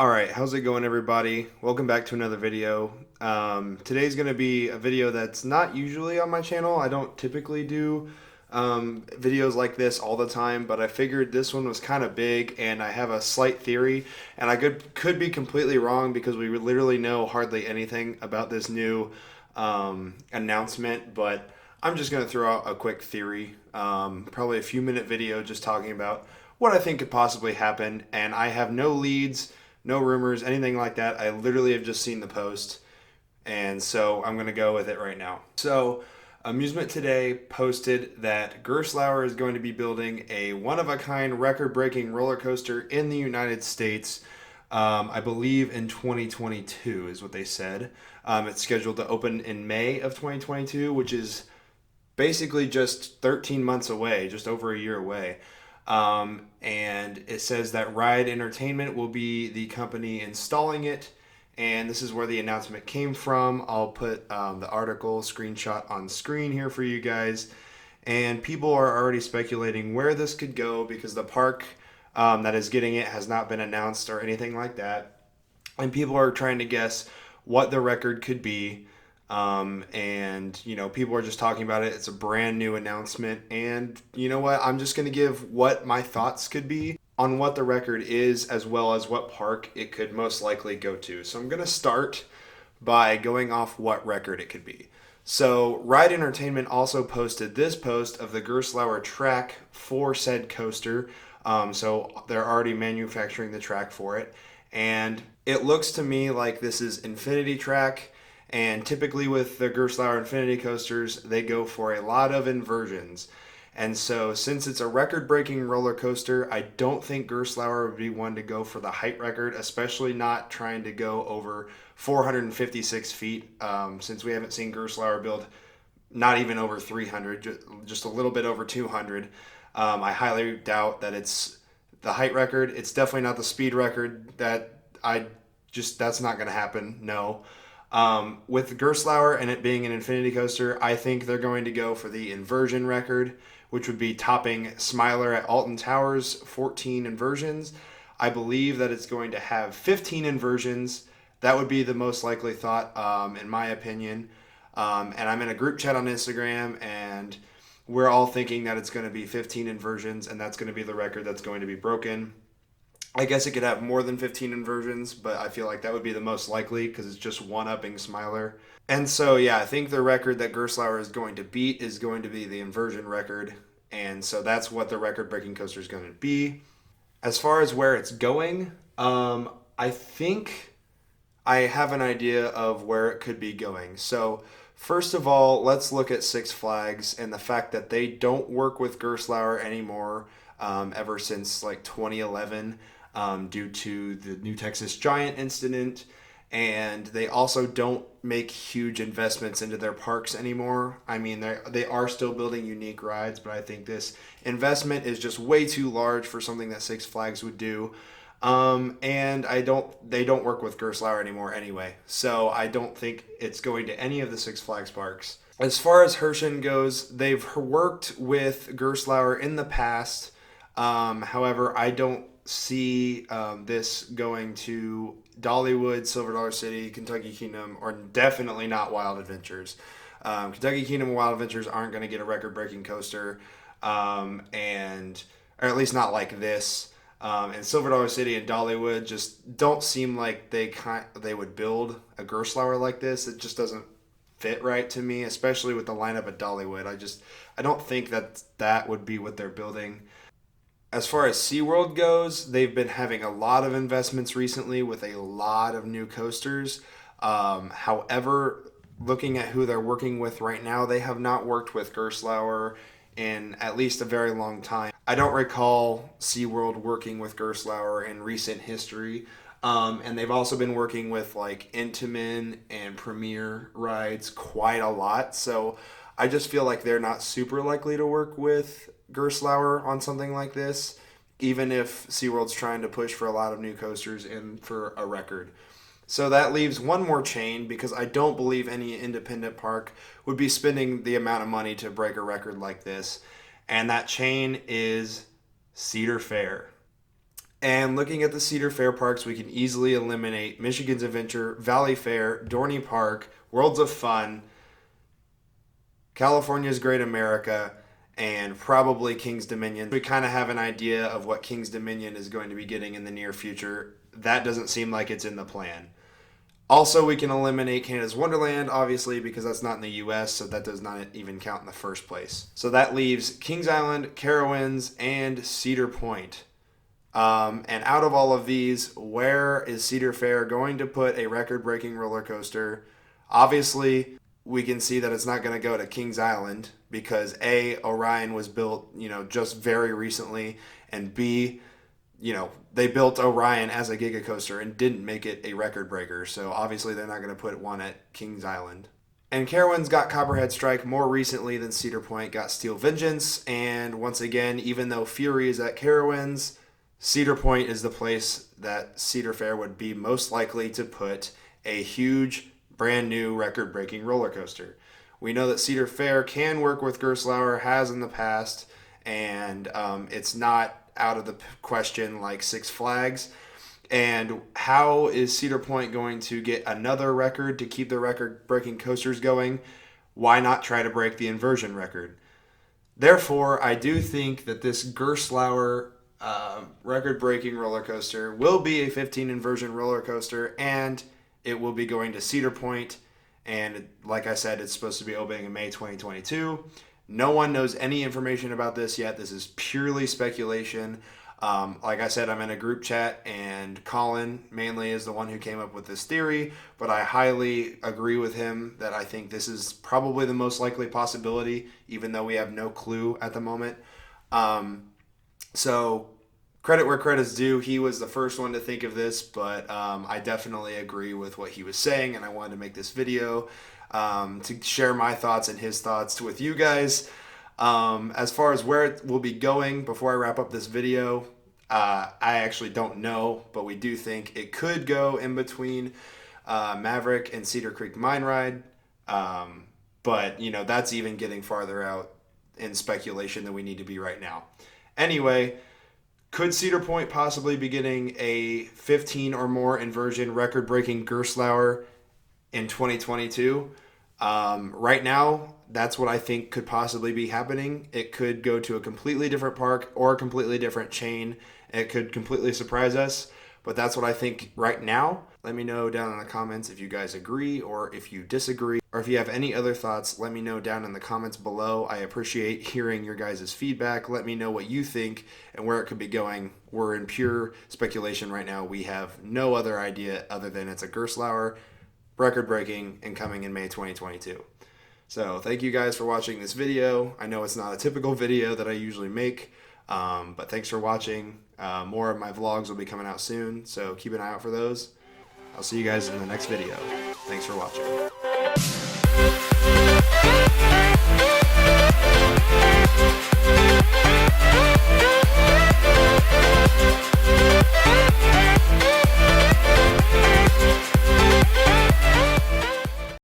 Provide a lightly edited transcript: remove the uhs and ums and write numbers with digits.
Alright, how's it going everybody? Welcome back to another video. Today's going to be a video that's not usually on my channel. I don't typically do videos like this all the time, but I figured this one was kind of big and I have a slight theory, and I could be completely wrong because we literally know hardly anything about this new announcement, but I'm just going to throw out a quick theory, probably a few minute video just talking about what I think could possibly happen, and I have no leads, no rumors, anything like that. I literally have just seen the post, and so I'm going to go with it right now. So, Amusement Today posted that Gerslauer is going to be building a one-of-a-kind, record-breaking roller coaster in the United States. I believe in 2022 is what they said. It's scheduled to open in May of 2022, which is basically just 13 months away, just over a year away. And it says that Ride Entertainment will be the company installing it, and this is where the announcement came from. I'll put the article screenshot on screen here for you guys, and people are already speculating where this could go because the park that is getting it has not been announced or anything like that, and people are trying to guess what the record could be. And people are just talking about it. It's a brand new announcement, and you know what, I'm just going to give what my thoughts could be on what the record is, as well as what park it could most likely go to. So I'm going to start by going off what record it could be. So Ride Entertainment also posted this post of the Gerslauer track for said coaster. So they're already manufacturing the track for it, and it looks to me like this is infinity track. And typically with the Gerslauer Infinity coasters, they go for a lot of inversions. And so since it's a record-breaking roller coaster, I don't think Gerslauer would be one to go for the height record, especially not trying to go over 456 feet, since we haven't seen Gerslauer build not even over 300, just a little bit over 200. I highly doubt that it's the height record. It's definitely not the speed record. That's not going to happen, no. With Gerslauer and it being an infinity coaster, I think they're going to go for the inversion record, which would be topping Smiler at Alton Towers, 14 inversions. I believe that it's going to have 15 inversions. That would be the most likely thought, in my opinion. And I'm in a group chat on Instagram, and we're all thinking that it's going to be 15 inversions, and that's going to be the record that's going to be broken. I guess it could have more than 15 inversions, but I feel like that would be the most likely because it's just one-upping Smiler. And so, yeah, I think the record that Gerslauer is going to beat is going to be the inversion record. And so that's what the record-breaking coaster is going to be. As far as where it's going, I think I have an idea of where it could be going. So, first of all, let's look at Six Flags and the fact that they don't work with Gerslauer anymore, ever since like 2011. Due to the New Texas Giant incident, and they also don't make huge investments into their parks anymore. I mean, they are still building unique rides, but I think this investment is just way too large for something that Six Flags would do. And they don't work with Gerslauer anymore anyway, so I don't think it's going to any of the Six Flags parks. As far as Herschend goes, they've worked with Gerslauer in the past. However, I don't see this going to Dollywood, Silver Dollar City, Kentucky Kingdom, or definitely not Wild Adventures. Kentucky Kingdom and Wild Adventures aren't going to get a record-breaking coaster, or at least not like this. And Silver Dollar City and Dollywood just don't seem like they would build a Gerslauer like this. It just doesn't fit right to me, especially with the lineup at Dollywood. I don't think that would be what they're building. As far as SeaWorld goes, they've been having a lot of investments recently with a lot of new coasters. However, looking at who they're working with right now, they have not worked with Gerslauer in at least a very long time. I don't recall SeaWorld working with Gerslauer in recent history. And they've also been working with like Intamin and Premier rides quite a lot. So I just feel like they're not super likely to work with Gerslauer on something like this, even if SeaWorld's trying to push for a lot of new coasters and for a record. So that leaves one more chain, because I don't believe any independent park would be spending the amount of money to break a record like this. And that chain is Cedar Fair. And looking at the Cedar Fair parks, we can easily eliminate Michigan's Adventure, Valley Fair, Dorney Park, Worlds of Fun, California's Great America, and probably King's Dominion. We kind of have an idea of what King's Dominion is going to be getting in the near future. That doesn't seem like it's in the plan. Also, we can eliminate Canada's Wonderland, obviously, because that's not in the US, so that does not even count in the first place. So that leaves Kings Island, Carowinds, and Cedar Point. And out of all of these, where is Cedar Fair going to put a record-breaking roller coaster? Obviously, we can see that it's not going to go to Kings Island because A, Orion was built, just very recently, and B, they built Orion as a Giga Coaster and didn't make it a record breaker. So obviously they're not going to put one at Kings Island. And Carowinds got Copperhead Strike more recently than Cedar Point got Steel Vengeance. And once again, even though Fury is at Carowinds, Cedar Point is the place that Cedar Fair would be most likely to put a huge, brand new record-breaking roller coaster. We know that Cedar Fair can work with Gerslauer, has in the past, and it's not out of the question like Six Flags. And how is Cedar Point going to get another record to keep the record-breaking coasters going? Why not try to break the Inversion record? Therefore, I do think that this Gerslauer record-breaking roller coaster will be a 15 Inversion roller coaster, and it will be going to Cedar Point. And like I said, it's supposed to be opening in May 2022. No one knows any information about this yet. This is purely speculation. Like I said, I'm in a group chat, and Colin mainly is the one who came up with this theory, but I highly agree with him that I think this is probably the most likely possibility, even though we have no clue at the moment. So credit where credit's due. He was the first one to think of this, but I definitely agree with what he was saying, and I wanted to make this video to share my thoughts and his thoughts with you guys. As far as where it will be going, before I wrap up this video, I actually don't know, but we do think it could go in between Maverick and Cedar Creek Mine Ride. But, that's even getting farther out in speculation than we need to be right now. Anyway, could Cedar Point possibly be getting a 15 or more Inversion record-breaking Gerslauer in 2022? Right now, that's what I think could possibly be happening. It could go to a completely different park or a completely different chain. It could completely surprise us, but that's what I think right now. Let me know down in the comments if you guys agree or if you disagree, or if you have any other thoughts, let me know down in the comments below. I appreciate hearing your guys' feedback. Let me know what you think and where it could be going. We're in pure speculation right now. We have no other idea other than it's a Gerslauer record-breaking and coming in May 2022. So thank you guys for watching this video. I know it's not a typical video that I usually make, but thanks for watching. More of my vlogs will be coming out soon, so keep an eye out for those. I'll see you guys in the next video. Thanks for watching.